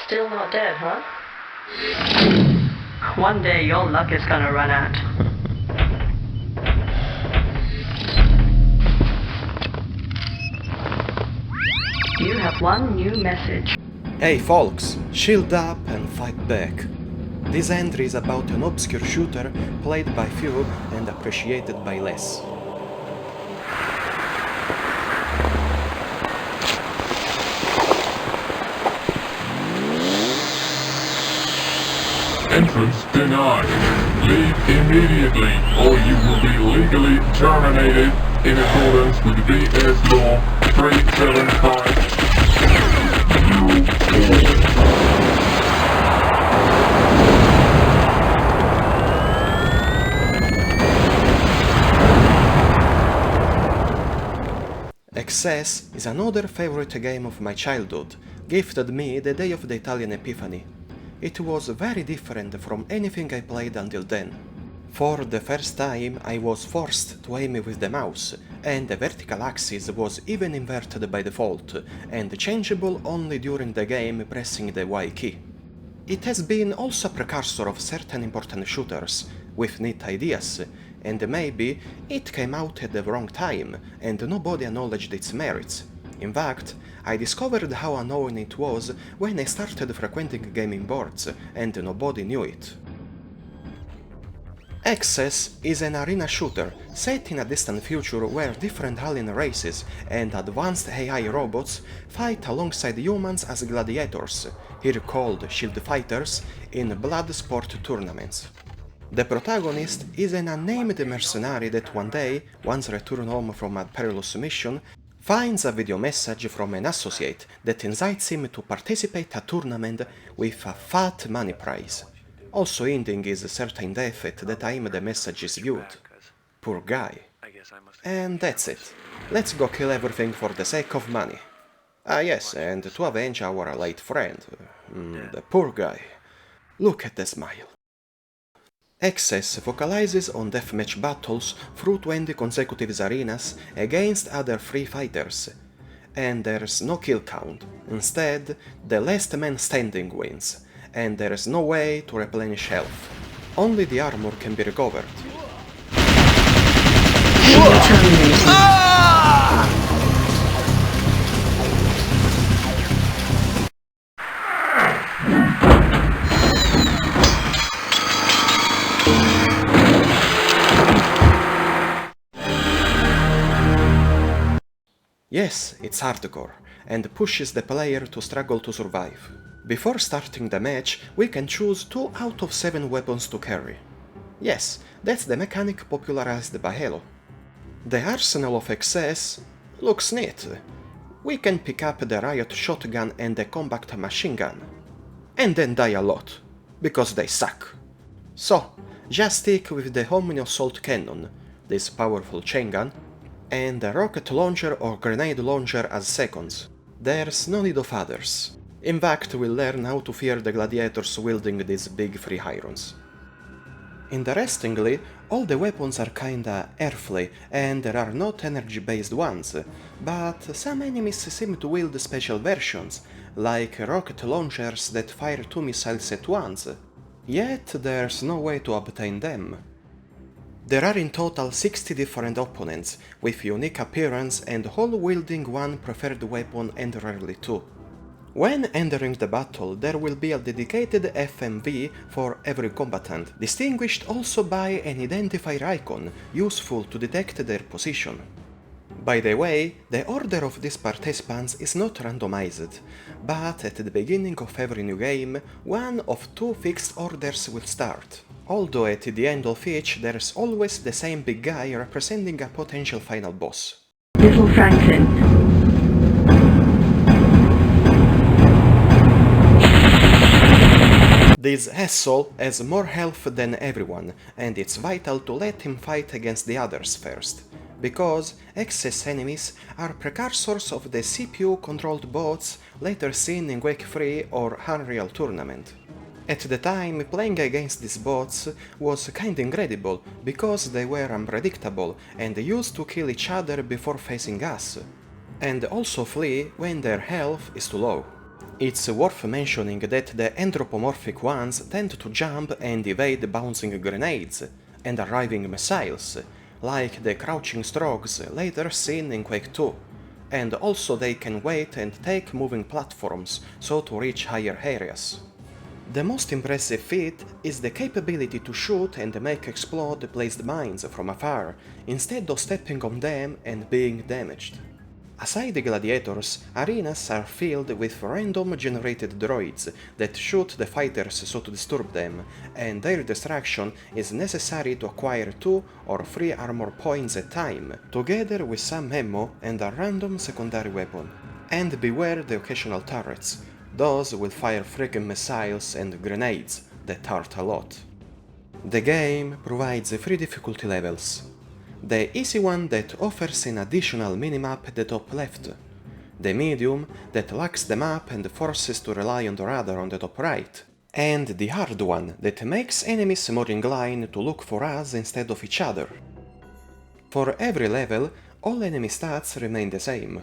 Still not dead, huh? One day your luck is gonna run out. You have one new message. Hey folks, shield up and fight back. This entry is about an obscure shooter played by few and appreciated by less. Entrance denied. Leave immediately or you will be legally terminated in accordance with BS Law 375. Excess is another favorite game of my childhood, gifted me the day of the Italian Epiphany. It was very different from anything I played until then. For the first time I was forced to aim with the mouse, and the vertical axis was even inverted by default, and changeable only during the game pressing the Y key. It has been also a precursor of certain important shooters, with neat ideas, and maybe it came out at the wrong time, and nobody acknowledged its merits. In fact, I discovered how annoying it was when I started frequenting gaming boards, and nobody knew it. Excess is an arena shooter set in a distant future where different alien races and advanced AI robots fight alongside humans as gladiators, here called shield fighters, in blood sport tournaments. The protagonist is an unnamed mercenary that one day, once returned home from a perilous mission, finds a video message from an associate that incites him to participate in a tournament with a fat money prize, also ending his certain death at the time the message is viewed. Poor guy. And that's it. Let's go kill everything for the sake of money. Ah yes, and to avenge our late friend. The poor guy. Look at the smile. Excess focalizes on deathmatch battles through 20 consecutive arenas against other free fighters, and there's no kill count. Instead, the last man standing wins, and there's no way to replenish health. Only the armor can be recovered. Yes, it's hardcore, and pushes the player to struggle to survive. Before starting the match, we can choose 2 out of 7 weapons to carry. Yes, that's the mechanic popularized by Halo. The arsenal of excess looks neat. We can pick up the riot shotgun and the combat machine gun. And then die a lot, because they suck. So, just stick with the Omni Assault Cannon, this powerful chain gun, and a rocket launcher or grenade launcher as seconds. There's no need of others. In fact, we'll learn how to fear the gladiators wielding these big free irons. Interestingly, all the weapons are kinda earthly, and there are not energy-based ones, but some enemies seem to wield special versions, like rocket launchers that fire 2 missiles at once, yet there's no way to obtain them. There are in total 60 different opponents, with unique appearance and all wielding one preferred weapon and rarely 2. When entering the battle, there will be a dedicated FMV for every combatant, distinguished also by an identifier icon, useful to detect their position. By the way, the order of these participants is not randomized, but at the beginning of every new game, one of 2 fixed orders will start. Although at the end of each there's always the same big guy representing a potential final boss. Little Franklin. This asshole has more health than everyone, and it's vital to let him fight against the others first, because excess enemies are precursors of the CPU-controlled bots later seen in Quake 3 or Unreal Tournament. At the time, playing against these bots was kinda incredible, because they were unpredictable and used to kill each other before facing us, and also flee when their health is too low. It's worth mentioning that the anthropomorphic ones tend to jump and evade bouncing grenades and arriving missiles, like the crouching Strogs later seen in Quake 2, and also they can wait and take moving platforms so to reach higher areas. The most impressive feat is the capability to shoot and make explode placed mines from afar, instead of stepping on them and being damaged. Aside the gladiators, arenas are filled with random generated droids that shoot the fighters so to disturb them, and their destruction is necessary to acquire 2 or 3 armor points at a time, together with some ammo and a random secondary weapon. And beware the occasional turrets. Those will fire freaking missiles and grenades that hurt a lot. The game provides 3 difficulty levels. The easy one that offers an additional minimap at the top left, the medium that lacks the map and forces to rely on the radar on the top right, and the hard one that makes enemies more inclined to look for us instead of each other. For every level, all enemy stats remain the same.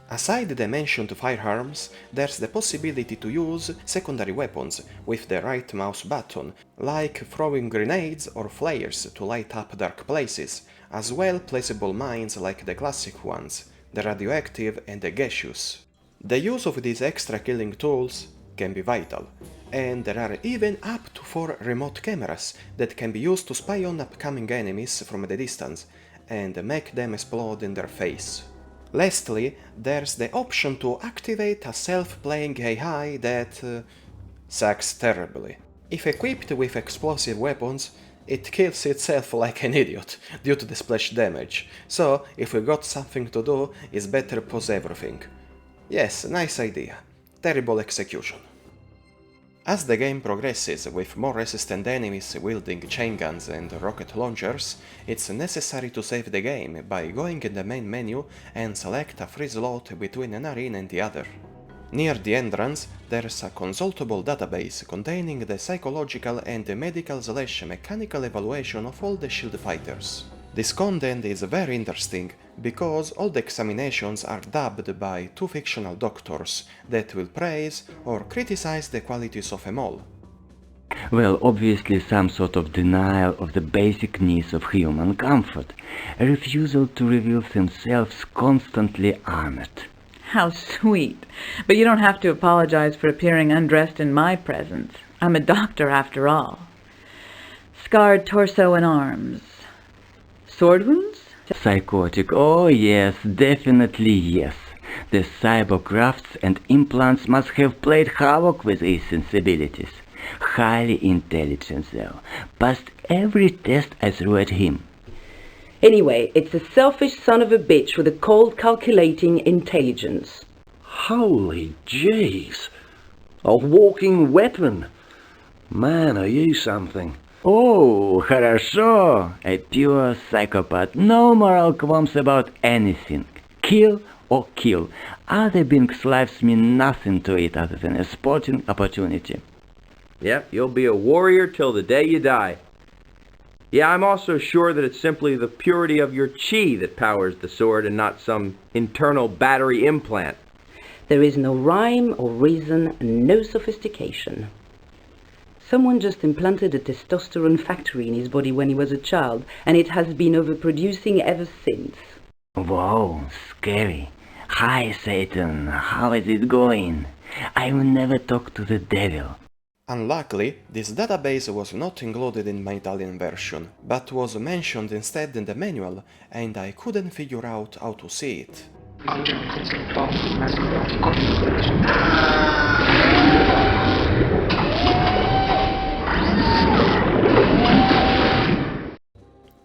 Aside the mentioned firearms, there's the possibility to use secondary weapons with the right mouse button, like throwing grenades or flares to light up dark places, as well placeable mines like the classic ones, the radioactive and the gaseous. The use of these extra killing tools can be vital, and there are even up to 4 remote cameras that can be used to spy on upcoming enemies from the distance and make them explode in their face. Lastly, there's the option to activate a self-playing AI that sucks terribly. If equipped with explosive weapons, it kills itself like an idiot due to the splash damage, so if we got something to do, it's better pause everything. Yes, nice idea. Terrible execution. As the game progresses with more resistant enemies wielding chain guns and rocket launchers, it's necessary to save the game by going in the main menu and select a free slot between an arena and the other. Near the entrance, there's a consultable database containing the psychological and medical/mechanical evaluation of all the shield fighters. This content is very interesting because all the examinations are dubbed by 2 fictional doctors that will praise or criticize the qualities of them all. Well, obviously some sort of denial of the basic needs of human comfort, a refusal to reveal themselves constantly armored. How sweet. But you don't have to apologize for appearing undressed in my presence. I'm a doctor after all. Scarred torso and arms. Sword wounds? Psychotic, oh yes, definitely yes. The cybercrafts and implants must have played havoc with his sensibilities. Highly intelligent though, passed every test I threw at him. Anyway, it's a selfish son of a bitch with a cold calculating intelligence. Holy jeez! A walking weapon! Man, are you something? Oh, хорошо! A pure psychopath, no moral qualms about anything. Kill or kill. Other beings' lives mean nothing to it other than a sporting opportunity. Yep, you'll be a warrior till the day you die. Yeah, I'm also sure that it's simply the purity of your chi that powers the sword and not some internal battery implant. There is no rhyme or reason, no sophistication. Someone just implanted a testosterone factory in his body when he was a child, and it has been overproducing ever since. Whoa, scary. Hi, Satan, how is it going? I will never talk to the devil. Unluckily, this database was not included in my Italian version, but was mentioned instead in the manual, and I couldn't figure out how to see it.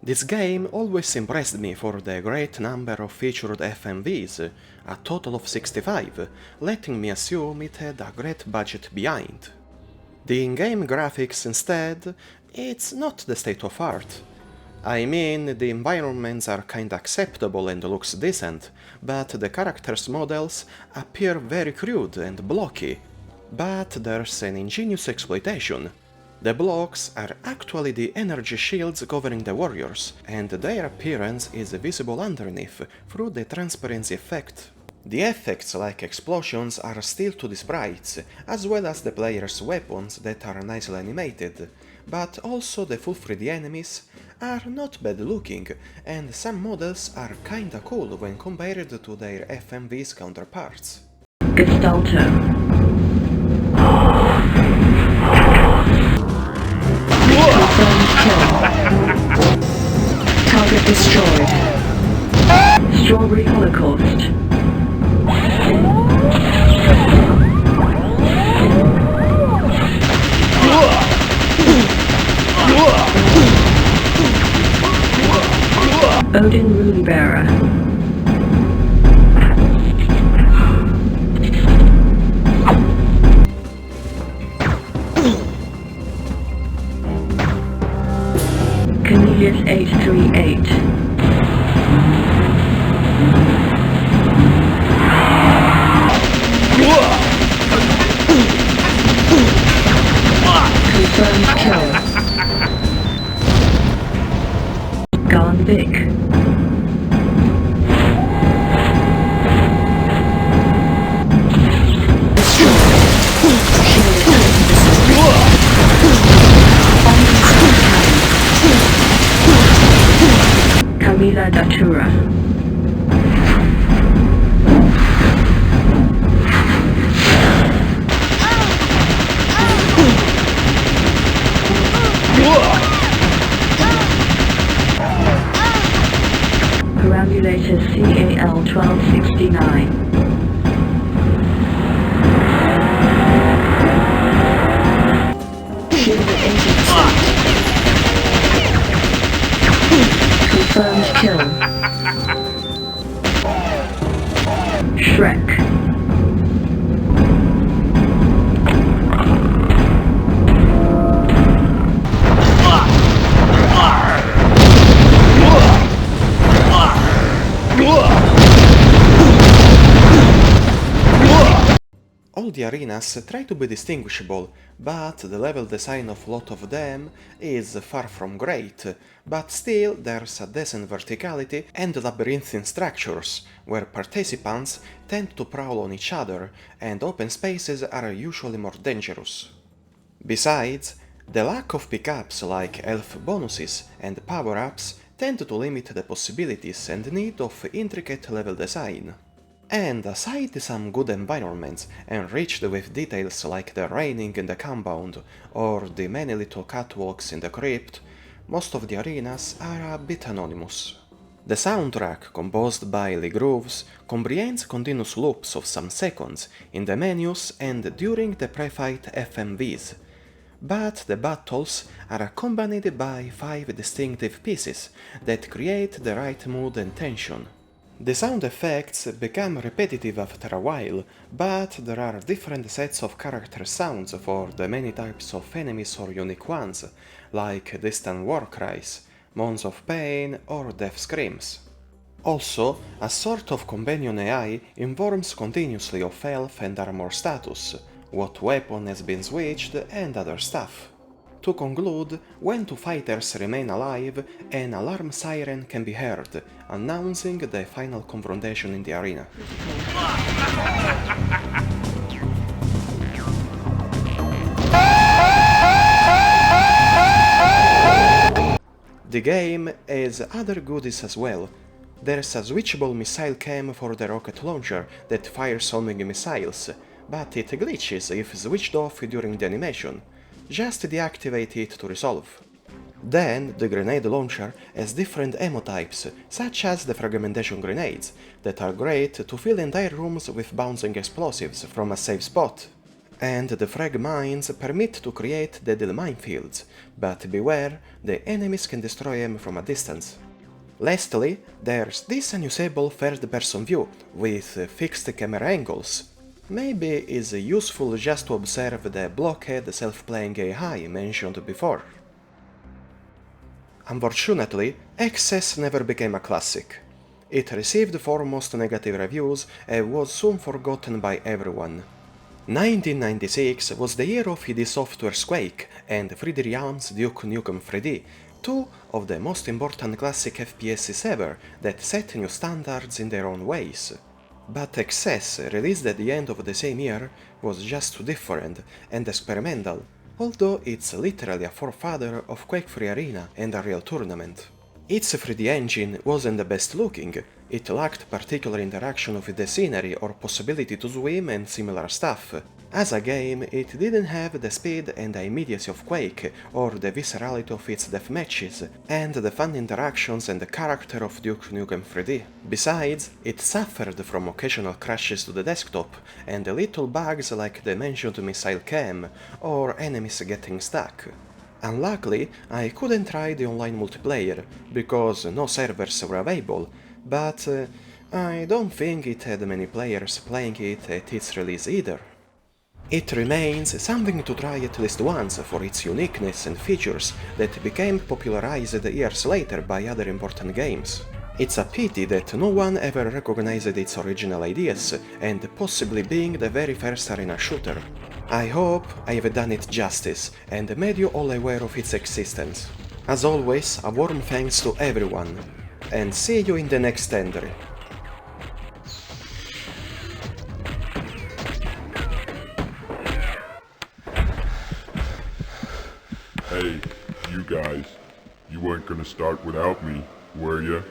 This game always impressed me for the great number of featured FMVs, a total of 65, letting me assume it had a great budget behind. The in-game graphics instead, it's not the state of art. I mean, the environments are kinda acceptable and looks decent, but the characters' models appear very crude and blocky. But there's an ingenious exploitation. The blocks are actually the energy shields covering the warriors, and their appearance is visible underneath through the transparency effect. The effects like explosions are still to the sprites, as well as the player's weapons that are nicely animated, but also the full 3D enemies are not bad looking, and some models are kinda cool when compared to their FMV's counterparts. Gestalto. Confirmed kill. Target destroyed. Strawberry Holocaust. Odin Runebearer. Cornelius 838. Confirmed kill. Gone Vic. Camila Datura. Perambulator CAL 1269. Shield at 80%. Confirmed kill. Shrek. All the arenas try to be distinguishable, but the level design of a lot of them is far from great, but still there's a decent verticality and labyrinthine structures, where participants tend to prowl on each other, and open spaces are usually more dangerous. Besides, the lack of pickups like elf bonuses and power-ups tend to limit the possibilities and need of intricate level design. And aside some good environments, enriched with details like the raining in the compound or the many little catwalks in the crypt, most of the arenas are a bit anonymous. The soundtrack, composed by Lee Grooves, comprehends continuous loops of some seconds in the menus and during the pre-fight FMVs, but the battles are accompanied by 5 distinctive pieces that create the right mood and tension. The sound effects become repetitive after a while, but there are different sets of character sounds for the many types of enemies or unique ones, like distant war cries, moans of pain or death screams. Also, a sort of companion AI informs continuously of health and armor status, what weapon has been switched and other stuff. To conclude, when 2 fighters remain alive, an alarm siren can be heard, announcing the final confrontation in the arena. The game has other goodies as well. There's a switchable missile cam for the rocket launcher that fires homing missiles, but it glitches if switched off during the animation. Just deactivate it to resolve. Then, the grenade launcher has different ammo types, such as the fragmentation grenades, that are great to fill entire rooms with bouncing explosives from a safe spot. And the frag mines permit to create deadly minefields, but beware, the enemies can destroy them from a distance. Lastly, there's this unusable third-person view, with fixed camera angles. Maybe it's useful just to observe the blockhead self-playing AI mentioned before. Unfortunately, Access never became a classic. It received foremost negative reviews and was soon forgotten by everyone. 1996 was the year of id Software's Quake and 3D Realms' Duke Nukem 3D, 2 of the most important classic FPSs ever that set new standards in their own ways. But Excess, released at the end of the same year, was just too different and experimental, although it's literally a forefather of Quake Free Arena and Unreal Tournament. Its 3D engine wasn't the best looking, it lacked particular interaction with the scenery or possibility to swim and similar stuff. As a game, it didn't have the speed and the immediacy of Quake, or the viscerality of its deathmatches, and the fun interactions and the character of Duke Nukem 3D. Besides, it suffered from occasional crashes to the desktop, and little bugs like the mentioned missile cam, or enemies getting stuck. Unluckily, I couldn't try the online multiplayer, because no servers were available, but I don't think it had many players playing it at its release either. It remains something to try at least once for its uniqueness and features that became popularized years later by other important games. It's a pity that no one ever recognized its original ideas, and possibly being the very first arena shooter. I hope I've done it justice and made you all aware of its existence. As always, a warm thanks to everyone, and see you in the next entry. Hey, you guys, you weren't gonna start without me, were ya?